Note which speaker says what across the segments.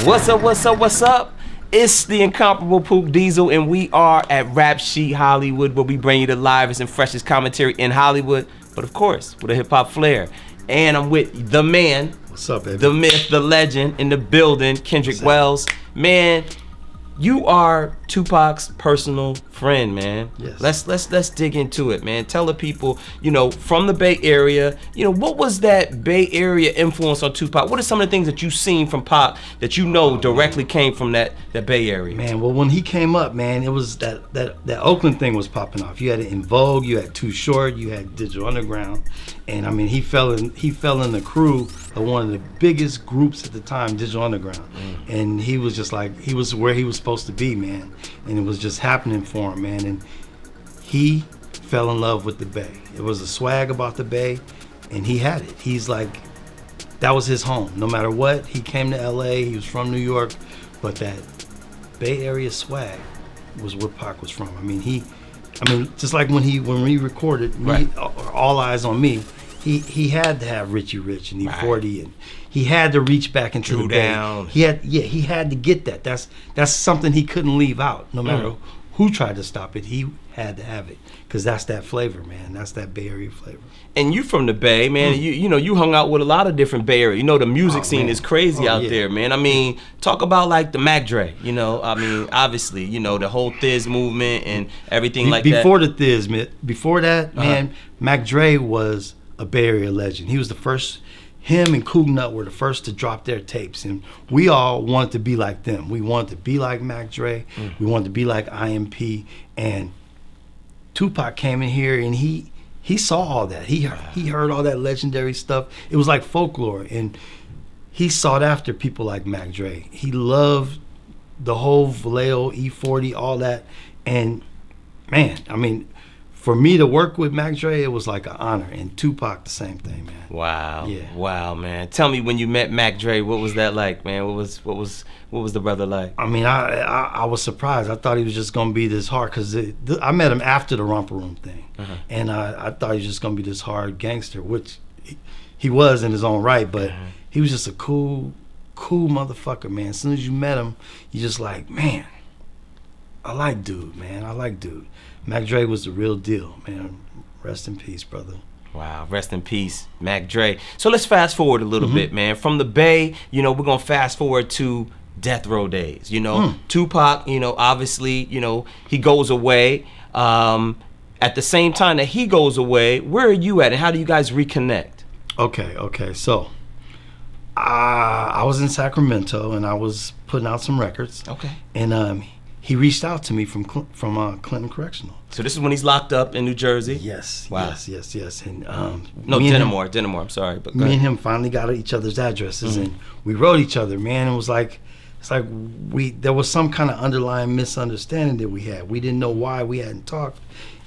Speaker 1: What's up, what's up, what's up? It's the incomparable Poop Diesel, and we are at Rap Sheet Hollywood, where we bring you the livest and freshest commentary in Hollywood, but of course, with a hip-hop flair. And I'm with the man,
Speaker 2: what's up, baby?
Speaker 1: The myth, the legend, in the building, Kendrick Wells. Man, you are Tupac's personal friend, man.
Speaker 2: Yes.
Speaker 1: Let's dig into it, man. Tell the people, from the Bay Area, what was that Bay Area influence on Tupac? What are some of the things that you've seen from Pac that directly came from that Bay Area?
Speaker 2: Man, well, when he came up, man, it was that Oakland thing was popping off. You had it In Vogue, you had Too Short, you had Digital Underground, and I mean, he fell in the crew of one of the biggest groups at the time, Digital Underground, and he was just like, he was where he was supposed to be, man, and it was just happening for him, man, and he fell in love with the Bay. It was a swag about the Bay, and he had it. He's like, that was his home. No matter what, he came to LA, he was from New York, but that Bay Area swag was where Pac was from. I mean, just like when we recorded
Speaker 1: Right.
Speaker 2: All Eyes on Me, he had to have Richie Rich and E40, and he had to reach back into
Speaker 1: Drew
Speaker 2: the Bay.
Speaker 1: Down.
Speaker 2: He had to get that. That's something he couldn't leave out. No matter who tried to stop it, he had to have it, because that's that flavor, man. That's that Bay Area flavor.
Speaker 1: And you from the Bay, man. You hung out with a lot of different Bay Area. The music scene
Speaker 2: man.
Speaker 1: is crazy out
Speaker 2: Yeah.
Speaker 1: there, man. I mean, talk about like the Mac Dre. Obviously, the whole Thiz movement and everything like that.
Speaker 2: Before the Thiz, before that, man, Mac Dre was a Bay Area legend. He was the first. Him and Suge Knight were the first to drop their tapes, and we all wanted to be like them. We wanted to be like Mac Dre. We wanted to be like IMP, and Tupac came in here and he saw all that. He heard all that legendary stuff. It was like folklore, and he sought after people like Mac Dre. He loved the whole Vallejo, E40, all that, and man, I mean, for me to work with Mac Dre, it was like an honor, and Tupac the same thing, man.
Speaker 1: Wow.
Speaker 2: Yeah.
Speaker 1: Wow, man. Tell me, when you met Mac Dre, what was that like, man? What was the brother like?
Speaker 2: I mean, I was surprised. I thought he was just gonna be this hard, because I met him after the Romper Room thing, and I thought he was just gonna be this hard gangster, which he was in his own right, but he was just a cool motherfucker, man. As soon as you met him, you just like, man, I like dude, man. I like dude. Mac Dre was the real deal, man. Rest in peace, brother.
Speaker 1: Wow, rest in peace, Mac Dre. So let's fast forward a little bit, man. From the Bay, we're gonna fast forward to Death Row days. Tupac, obviously, he goes away. At the same time that he goes away, where are you at, and how do you guys reconnect?
Speaker 2: Okay. So, I was in Sacramento, and I was putting out some records.
Speaker 1: Okay.
Speaker 2: And he reached out to me from Clinton Correctional.
Speaker 1: So this is when he's locked up in New Jersey?
Speaker 2: Yes.
Speaker 1: Wow.
Speaker 2: Yes. And
Speaker 1: No, Denimore. I'm sorry, but
Speaker 2: me and him finally got each other's addresses, and we wrote each other. Man, it was like, there was some kind of underlying misunderstanding that we had. We didn't know why we hadn't talked,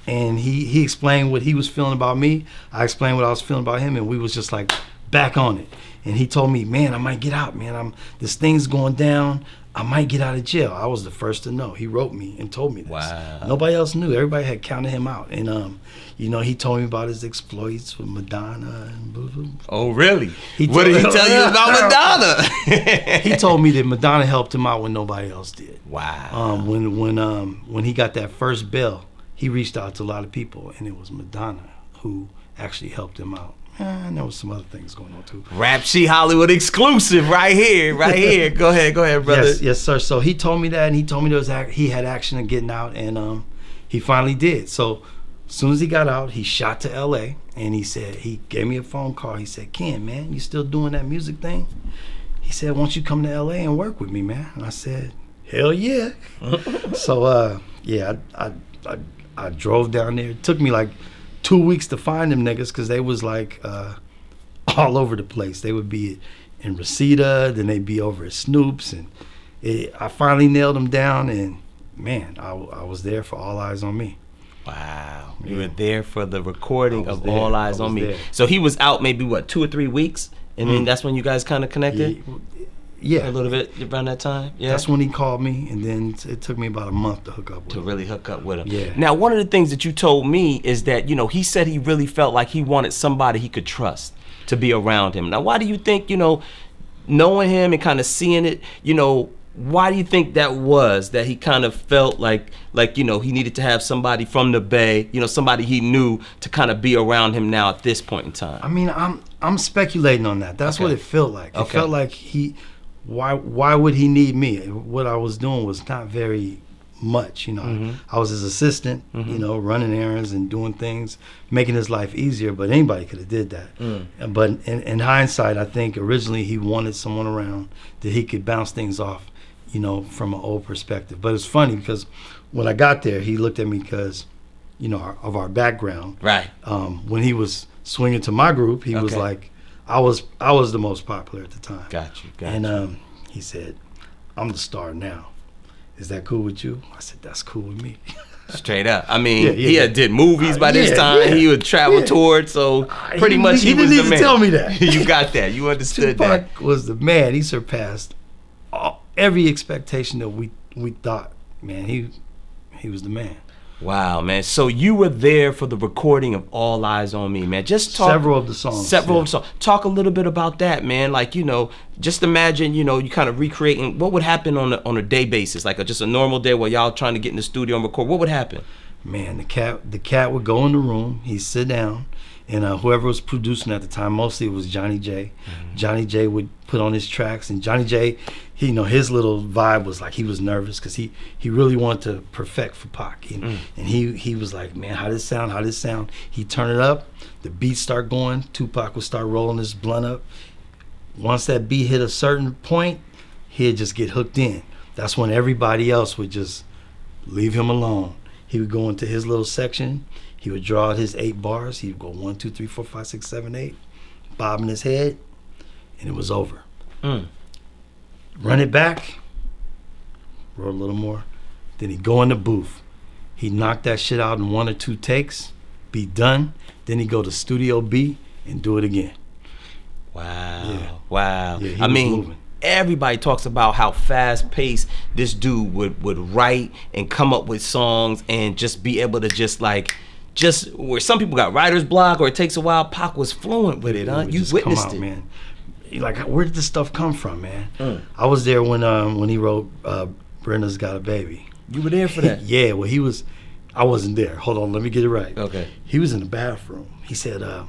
Speaker 2: and he explained what he was feeling about me. I explained what I was feeling about him, and we was just like back on it. And he told me, man, I might get out, man. This thing's going down. I might get out of jail. I was the first to know. He wrote me and told me this.
Speaker 1: Wow.
Speaker 2: Nobody else knew. Everybody had counted him out. And he told me about his exploits with Madonna and blah, blah.
Speaker 1: Oh, really? What did he tell you about Madonna?
Speaker 2: He told me that Madonna helped him out when nobody else did.
Speaker 1: Wow.
Speaker 2: When he got that first bail, he reached out to a lot of people, and it was Madonna who actually helped him out. And there was some other things going on too.
Speaker 1: Rap Sheet Hollywood exclusive right here. Go ahead, brother.
Speaker 2: Yes, sir. So he told me that, and he told me he had action of getting out, and he finally did. So as soon as he got out, he shot to L.A., and he gave me a phone call. He said, Ken, man, you still doing that music thing? He said, why don't you come to L.A. and work with me, man? And I said, hell yeah. So I drove down there. It took me like 2 weeks to find them niggas, because they was like all over the place. They would be in Reseda, then they'd be over at Snoop's, and I finally nailed them down, and man, I was there for All Eyes on Me.
Speaker 1: Wow. You were there for the recording of All Eyes on Me. So he was out maybe, 2 or 3 weeks? And then that's when you guys kind of connected?
Speaker 2: Yeah.
Speaker 1: A little bit around that time? Yeah.
Speaker 2: That's when he called me, and then it took me about a month to hook up with him.
Speaker 1: To really hook up with him.
Speaker 2: Yeah.
Speaker 1: Now, one of the things that you told me is that, he said he really felt like he wanted somebody he could trust to be around him. Now, why do you think, knowing him and kind of seeing it, you know, why do you think that was, that he kind of felt like, you know, he needed to have somebody from the Bay, you know, somebody he knew to kind of be around him now at this point in time?
Speaker 2: I mean, I'm speculating on that. That's what it felt like. It felt like why would he need me? What I was doing was not very much, you know. I was his assistant, you know, running errands and doing things, making his life easier, but anybody could have did that. But in hindsight, I think originally he wanted someone around that he could bounce things off, you know, from an old perspective. But it's funny because when I got there, he looked at me because, you know, of our background.
Speaker 1: Right.
Speaker 2: When he was swinging to my group, he was like, I was the most popular at the time.
Speaker 1: Got you.
Speaker 2: And he said, I'm the star now. Is that cool with you? I said, that's cool with me.
Speaker 1: Straight up. I mean, he had did movies by this time. He would travel tour, so pretty much he was the man.
Speaker 2: He didn't need to tell me that.
Speaker 1: You got that. You understood that.
Speaker 2: Tupac was the man. He surpassed every expectation that we thought. Man, he was the man.
Speaker 1: Wow, man. So you were there for the recording of All Eyes on Me, man. Just talk.
Speaker 2: Several of the songs.
Speaker 1: Several of the songs. Talk a little bit about that, man. Like, you know, just imagine, you know, you kind of recreating what would happen on a day basis, like just a normal day where y'all trying to get in the studio and record. What would happen?
Speaker 2: Man, the cat would go in the room. He'd sit down, and whoever was producing at the time, mostly it was Johnny J. Johnny J would put on his tracks, and Johnny J, he, you know, his little vibe was like he was nervous because he really wanted to perfect for Pac, and he was like, man, how this sound? He'd turn it up, the beats start going, Tupac would start rolling his blunt up. Once that beat hit a certain point, he'd just get hooked in. That's when everybody else would just leave him alone. He would go into his little section. He would draw out his 8 bars. He would go 1, 2, 3, 4, 5, 6, 7, 8, bobbing his head, and it was over. Run it back, roll a little more. Then he'd go in the booth. He'd knock that shit out in 1 or 2 takes, be done. Then he'd go to Studio B and do it again.
Speaker 1: Wow.
Speaker 2: Yeah,
Speaker 1: I mean,
Speaker 2: moving.
Speaker 1: Everybody talks about how fast-paced this dude would write and come up with songs and just be able to just where some people got writer's block or it takes a while, Pac was fluent with it, huh? You witnessed it.
Speaker 2: Man. Like, where did this stuff come from, man? I was there when he wrote Brenda's Got a Baby.
Speaker 1: You were there for that?
Speaker 2: Yeah, well, I wasn't there. Hold on, let me get it right.
Speaker 1: Okay.
Speaker 2: He was in the bathroom. He said, I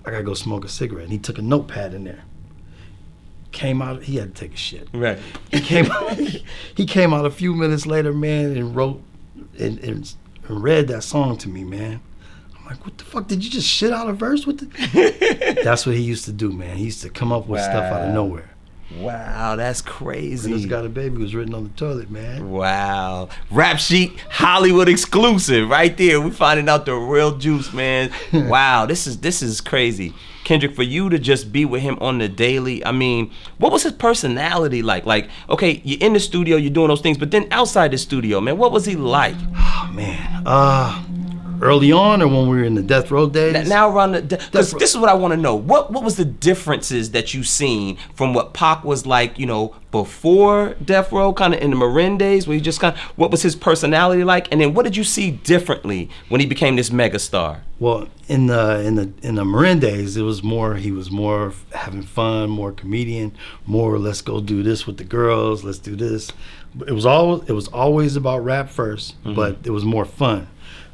Speaker 2: gotta go smoke a cigarette. And he took a notepad in there. Came out, he had to take a shit.
Speaker 1: Right.
Speaker 2: He came out a few minutes later, man, and wrote and read that song to me, man. I'm like, what the fuck? Did you just shit out a verse with it? That's what he used to do, man. He used to come up with stuff out of nowhere.
Speaker 1: Wow, that's crazy.
Speaker 2: Brenda's Got a Baby was written on the toilet, man.
Speaker 1: Wow. Rap Sheet Hollywood exclusive right there. We finding out the real juice, man. Wow, this is crazy. Kendrick, for you to just be with him on the daily, I mean, what was his personality like? Like, okay, you're in the studio, you're doing those things, but then outside the studio, man, what was he like?
Speaker 2: Oh, man. Early on or when we were in the Death Row days?
Speaker 1: Now around the, because this is what I want to know. What was the differences that you seen from what Pac was like, you know, before Death Row, kind of in the Marin days, where he just kind of, what was his personality like? And then what did you see differently when he became this megastar?
Speaker 2: Well, in the Marin days, he was more having fun, more comedian, more let's go do this with the girls, let's do this. It was always about rap first, but it was more fun.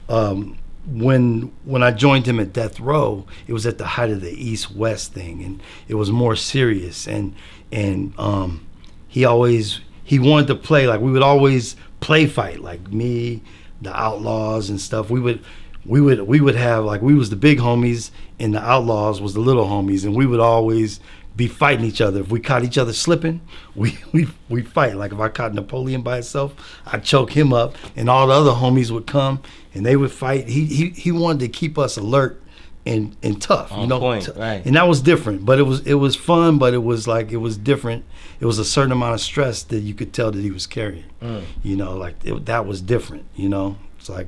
Speaker 2: When I joined him at Death Row, it was at the height of the East-West thing, and it was more serious. And he wanted to play, like, we would always play fight, like me, the Outlaws and stuff. We would have, like, we was the big homies and the Outlaws was the little homies, and we would always be fighting each other. If we caught each other slipping, we fight. Like, if I caught Napoleon by himself, I'd choke him up, and all the other homies would come and they would fight. He wanted to keep us alert and tough,
Speaker 1: on point, right.
Speaker 2: And that was different, but it was fun, but it was different. It was a certain amount of stress that you could tell that he was carrying. You know, like that was different. You know, it's like,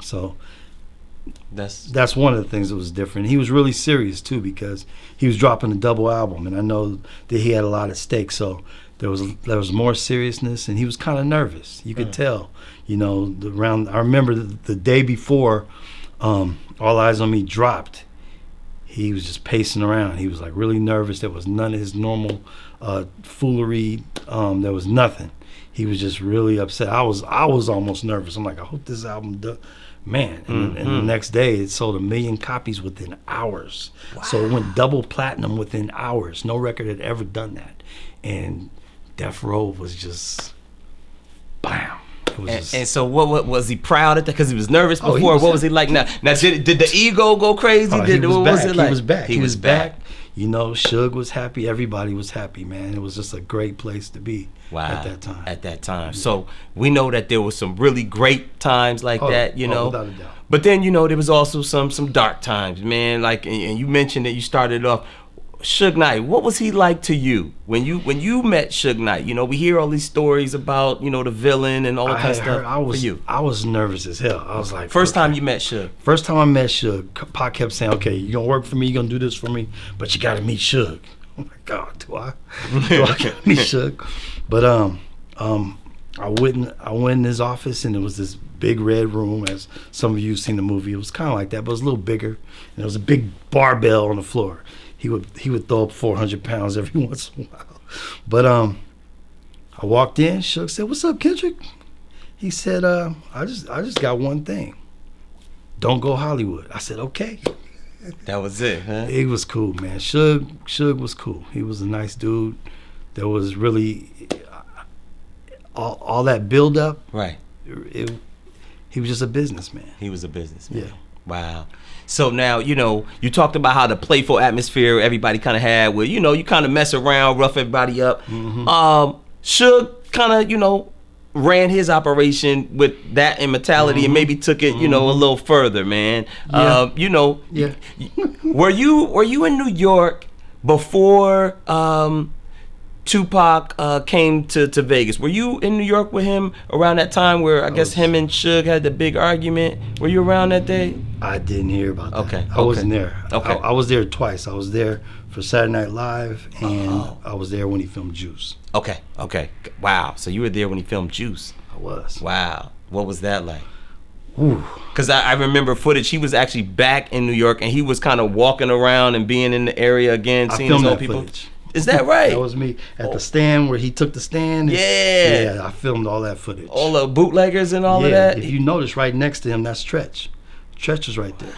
Speaker 2: so. That's one of the things that was different. He was really serious too, because he was dropping a double album, and I know that he had a lot at stake. So there was more seriousness, and he was kind of nervous. You could tell. You know, I remember the day before All Eyes on Me dropped. he was just pacing around. He was like really nervous. There was none of his normal foolery. There was nothing. He was just really upset. I was almost nervous. I'm like, I hope this album does. Man, and the next day it sold 1 million copies within hours. Wow. So it went double platinum within hours. No record had ever done that. And Death Row was just, bam.
Speaker 1: And so what was he proud at that? Because he was nervous before.
Speaker 2: What
Speaker 1: was he like now? Now did the ego go crazy?
Speaker 2: He was back.
Speaker 1: He was back.
Speaker 2: You know, Suge was happy. Everybody was happy, man. It was just a great place to be at that time.
Speaker 1: At that time. So we know that there was some really great times like that, you know.
Speaker 2: Without a doubt.
Speaker 1: But then, you know, there was also some dark times, man. Like, and you mentioned that you started off. Suge Knight, what was he like to you when you met Suge Knight? You know, we hear all these stories about, you know, the villain and all that kind of stuff. For you,
Speaker 2: I was nervous as hell. I was like,
Speaker 1: first time you met Suge.
Speaker 2: First time I met Suge, Pac kept saying, "Okay, you gonna work for me, you gonna do this for me, but you gotta meet Suge." I'm like, God, do I gotta meet Suge? But I went in his office, and it was this big red room, as some of you have seen the movie. It was kind of like that, but it was a little bigger, and there was a big barbell on the floor. He would throw up 400 pounds every once in a while. But I walked in, Suge said, "What's up, Kendrick?" He said, I just got one thing. Don't go Hollywood. I said, okay.
Speaker 1: That was it, huh?
Speaker 2: He was cool, man. Suge was cool. He was a nice dude. There was really all that build up.
Speaker 1: Right.
Speaker 2: He was just a businessman.
Speaker 1: He was a businessman.
Speaker 2: Yeah.
Speaker 1: Wow. So now, you know, you talked about how the playful atmosphere everybody kind of had where, you know, you kind of mess around, rough everybody up. Suge kind of, you know, ran his operation with that mentality and maybe took it, you know, a little further, man.
Speaker 2: Yeah.
Speaker 1: You know, were you in New York before Tupac came to Vegas? Were you in New York with him around that time where I guess him and Suge had the big argument? Were you around that day?
Speaker 2: I didn't hear about that.
Speaker 1: Okay.
Speaker 2: I wasn't there.
Speaker 1: Okay.
Speaker 2: I was there twice. I was there for Saturday Night Live, and I was there when he filmed Juice.
Speaker 1: Okay. Wow. So you were there when he filmed Juice.
Speaker 2: I was.
Speaker 1: Wow. What was that like?
Speaker 2: Ooh.
Speaker 1: Because I remember footage. He was actually back in New York, and he was kind of walking around and being in the area again, seeing his old people.
Speaker 2: Footage.
Speaker 1: Is that right?
Speaker 2: That was me at the stand where he took the stand.
Speaker 1: Yeah,
Speaker 2: I filmed all that footage.
Speaker 1: All the bootleggers and all of that.
Speaker 2: If you notice, right next to him, that's Tretch. Tretch was right there.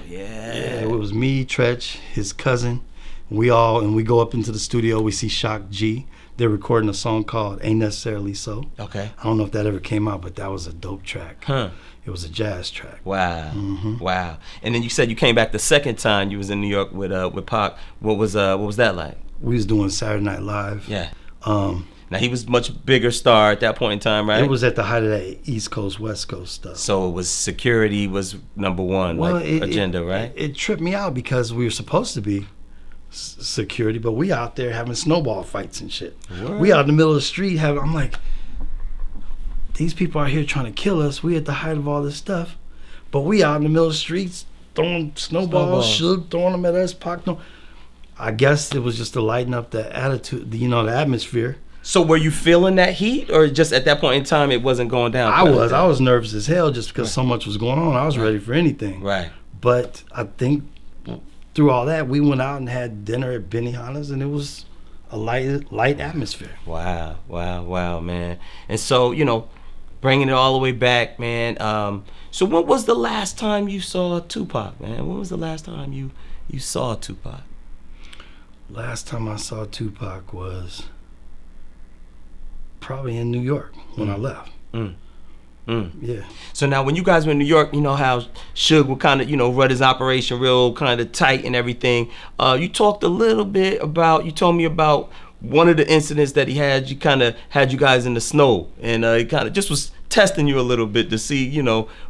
Speaker 1: Yeah,
Speaker 2: it was me, Tretch, his cousin. We go up into the studio. We see Shock G. They're recording a song called "Ain't Necessarily So."
Speaker 1: Okay.
Speaker 2: I don't know if that ever came out, but that was a dope track.
Speaker 1: Huh.
Speaker 2: It was a jazz track.
Speaker 1: Wow. Wow. And then you said you came back the second time you was in New York with Pac. What was that like?
Speaker 2: We was doing Saturday Night Live.
Speaker 1: Yeah. Now he was much bigger star at that point in time, right?
Speaker 2: It was at the height of that East Coast, West Coast stuff.
Speaker 1: So it was security was number one, agenda, right?
Speaker 2: It tripped me out because we were supposed to be security, but we out there having snowball fights and shit. Word. We out in the middle of the street I'm like, these people are here trying to kill us. We at the height of all this stuff, but we out in the middle of the streets throwing snowballs. Suge throwing them at us, Pac. I guess it was just to lighten up the attitude, the atmosphere.
Speaker 1: So were you feeling that heat, or just at that point in time it wasn't going down?
Speaker 2: I was nervous as hell just because so much was going on. I was ready for anything.
Speaker 1: Right.
Speaker 2: But I think through all that, we went out and had dinner at Benihana's, and it was a light atmosphere.
Speaker 1: Wow, man. And so, bringing it all the way back, man. So when was the last time you saw Tupac, man? When was the last time you saw Tupac?
Speaker 2: Last time I saw Tupac was probably in New York when I left. Yeah.
Speaker 1: So now when you guys were in New York, you know how Suge would kind of, run his operation real kind of tight and everything. You talked a little bit about, you told me about one of the incidents that he had, you kind of had you guys in the snow, and he kind of just was testing you a little bit to see,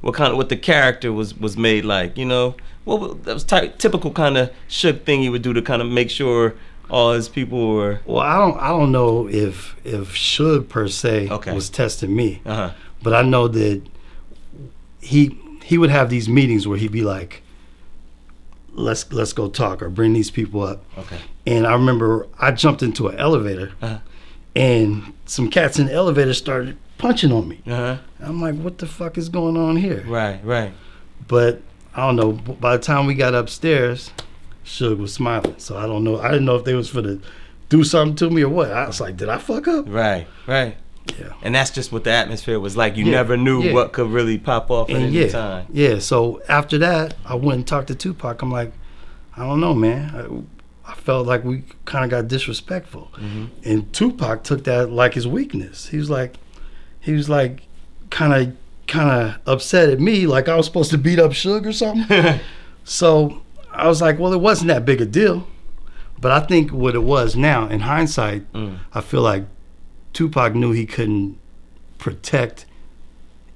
Speaker 1: what the character was made like, Well, that was typical kind of Suge thing he would do to kind of make sure all his people were.
Speaker 2: Well, I don't know if Suge per se was testing me, but I know that he would have these meetings where he'd be like, let's go talk or bring these people up.
Speaker 1: Okay.
Speaker 2: And I remember I jumped into an elevator, and some cats in the elevator started punching on me. I'm like, what the fuck is going on here?
Speaker 1: Right.
Speaker 2: But I don't know. By the time we got upstairs, Suge was smiling. So I don't know. I didn't know if they was for to do something to me or what. I was like, did I fuck up?
Speaker 1: Right.
Speaker 2: Yeah.
Speaker 1: And that's just what the atmosphere was like. You never knew what could really pop off at any time.
Speaker 2: Yeah. So after that, I went and talked to Tupac. I'm like, I don't know, man. I felt like we kind of got disrespectful. And Tupac took that like his weakness. He was like kind of upset at me, like I was supposed to beat up Suge or something. So I was like, well, it wasn't that big a deal. But I think what it was now, in hindsight, I feel like Tupac knew he couldn't protect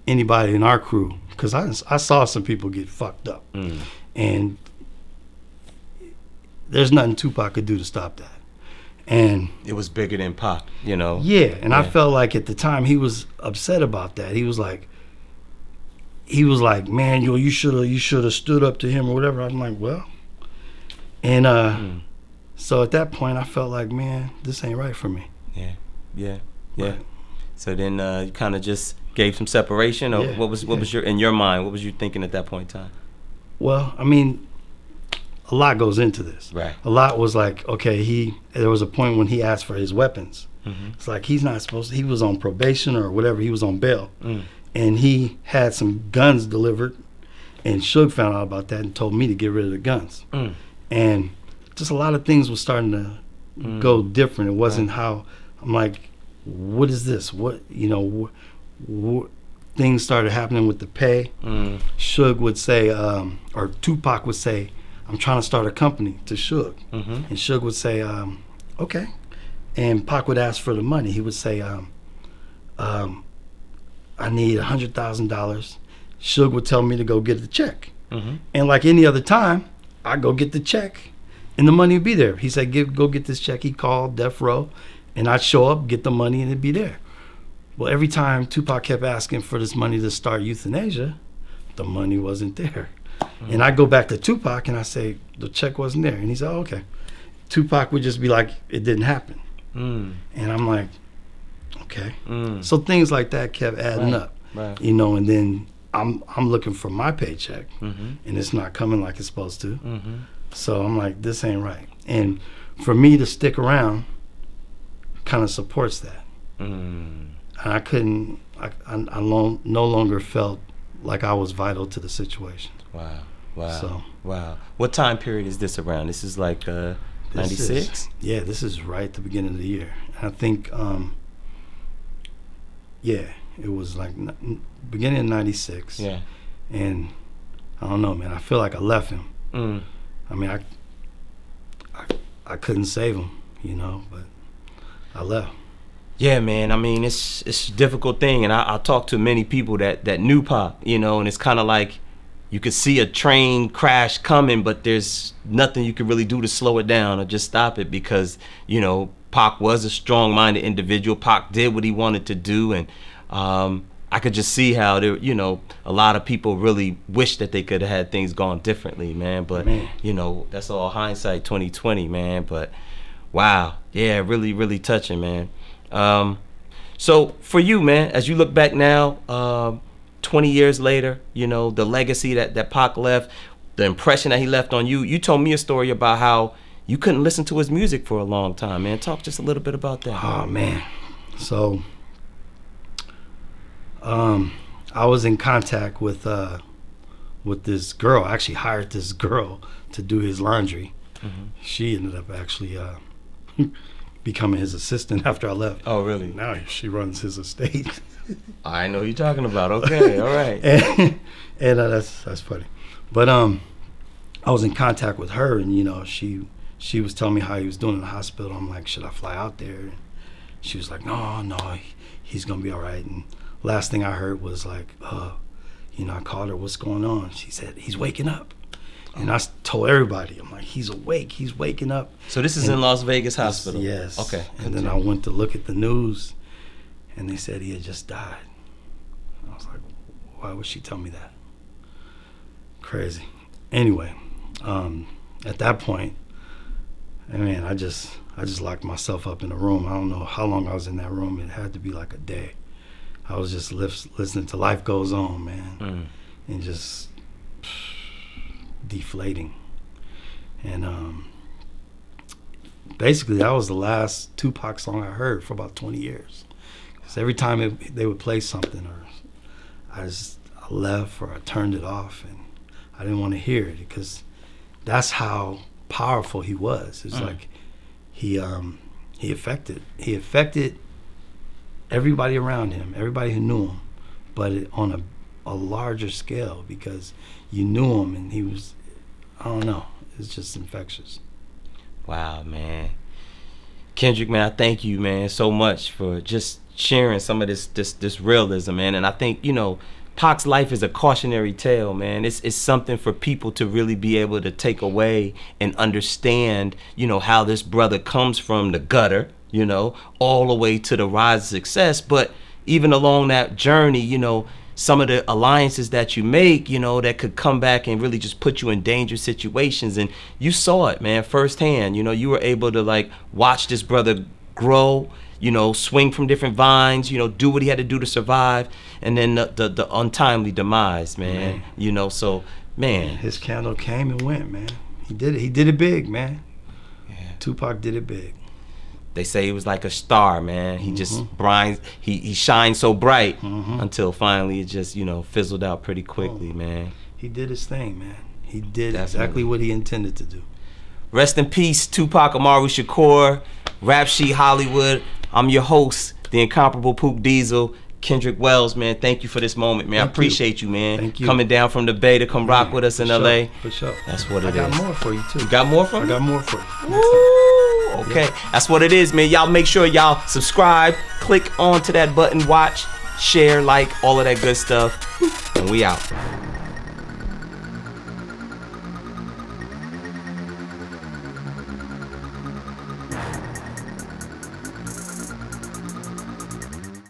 Speaker 2: anybody in our crew, because I saw some people get fucked up. And there's nothing Tupac could do to stop that. And
Speaker 1: it was bigger than Pac, you know?
Speaker 2: Yeah, and I felt like at the time he was upset about that. He was like, man, you should have stood up to him or whatever. I'm like, well. And so at that point, I felt like, man, this ain't right for me.
Speaker 1: Yeah.
Speaker 2: Right.
Speaker 1: So then you kind of just gave some separation, or what was in your mind? What was you thinking at that point in time?
Speaker 2: Well, I mean, a lot goes into this.
Speaker 1: Right.
Speaker 2: A lot was like, okay, there was a point when he asked for his weapons. It's like he's not supposed to. He was on probation or whatever. He was on bail, and he had some guns delivered, and Suge found out about that and told me to get rid of the guns. And just a lot of things was starting to go different. It wasn't how. I'm like, what is this? What, what things started happening with the pay. Suge would say, or Tupac would say, I'm trying to start a company to Suge. And Suge would say, okay. And Pac would ask for the money. He would say, I need $100,000. Suge would tell me to go get the check. And like any other time, I'd go get the check and the money would be there. He said, go get this check. He called Death Row. And I'd show up, get the money, and it'd be there. Well, every time Tupac kept asking for this money to start euthanasia, the money wasn't there. And I go back to Tupac and I say, the check wasn't there. And he said, oh, okay. Tupac would just be like, it didn't happen. And I'm like, okay. So things like that kept adding up, and then I'm looking for my paycheck, and it's not coming like it's supposed to. So I'm like, this ain't right. And for me to stick around kind of supports that. And I couldn't, I no longer felt like I was vital to the situation.
Speaker 1: Wow. What time period is this around? This is like 96?
Speaker 2: Yeah, this is right at the beginning of the year. And I think, it was like beginning of 96. Yeah. And I don't know, man, I feel like I left him. I mean, I couldn't save him, but I left.
Speaker 1: Yeah, man. I mean, it's a difficult thing, and I talked to many people that knew Pac, and it's kind of like you could see a train crash coming, but there's nothing you could really do to slow it down or just stop it, because Pac was a strong-minded individual. Pac did what he wanted to do, and I could just see how there, a lot of people really wish that they could have had things gone differently, man. But that's all hindsight 2020, man. But wow, yeah, really, really touching, man. So for you, man, as you look back now, 20 years later, the legacy that Pac left, the impression that he left on you. You told me a story about how you couldn't listen to his music for a long time, man. Talk just a little bit about that.
Speaker 2: Oh, man. So, I was in contact with this girl. I actually hired this girl to do his laundry. She ended up actually becoming his assistant after I left.
Speaker 1: Oh, really?
Speaker 2: Now she runs his estate.
Speaker 1: I know who you're talking about. Okay, all right.
Speaker 2: and that's funny. But I was in contact with her, and she was telling me how he was doing in the hospital. I'm like, should I fly out there? And she was like, no, he's gonna be all right. And last thing I heard was like, I called her, what's going on? She said, he's waking up. And I told everybody, I'm like, he's awake, he's waking up.
Speaker 1: So this is in Las Vegas hospital?
Speaker 2: Yes.
Speaker 1: Okay.
Speaker 2: And then I went to look at the news, and they said he had just died. I was like, why would she tell me that? Crazy. Anyway, at that point, man, I just locked myself up in a room. I don't know how long I was in that room. It had to be like a day. I was just listening to Life Goes On, man, and just deflating. And basically, that was the last Tupac song I heard for about 20 years. Because every time they would play something, or I left or I turned it off, and I didn't want to hear it, because that's how powerful he was. It's like he affected everybody around him, everybody who knew him, but on a larger scale, because you knew him and he was, I don't know, it's just infectious.
Speaker 1: Wow, man. Kendrick, man, I thank you, man, so much for just sharing some of this realism, man. And I think, you know, Pac's life is a cautionary tale, man. It's something for people to really be able to take away and understand, you know, how this brother comes from the gutter, you know, all the way to the rise of success. But even along that journey, you know, some of the alliances that you make, you know, that could come back and really just put you in dangerous situations. And you saw it, man, firsthand. You know, you were able to, like, watch this brother grow, you know, swing from different vines, you know, do what he had to do to survive, and then the untimely demise, man. You know, so, man.
Speaker 2: His candle came and went, man. He did it. He did it big, man.
Speaker 1: Yeah.
Speaker 2: Tupac did it big.
Speaker 1: They say he was like a star, man. He just he shined so bright until finally it just, you know, fizzled out pretty quickly, man.
Speaker 2: He did his thing, man. He did exactly what he intended to do.
Speaker 1: Rest in peace, Tupac Amaru Shakur, Rap Sheet Hollywood. I'm your host, the incomparable Poop Diesel, Kendrick Wells, man. Thank you for this moment, man. I appreciate you, man.
Speaker 2: Thank you.
Speaker 1: Coming down from the Bay to come rock with us in LA.
Speaker 2: For sure.
Speaker 1: That's what it is.
Speaker 2: I got more for you, too.
Speaker 1: You got more for me?
Speaker 2: I got more for you.
Speaker 1: Woo! Okay, that's what it is, man. Y'all make sure y'all subscribe, click onto that button, watch, share, like, all of that good stuff, and we out.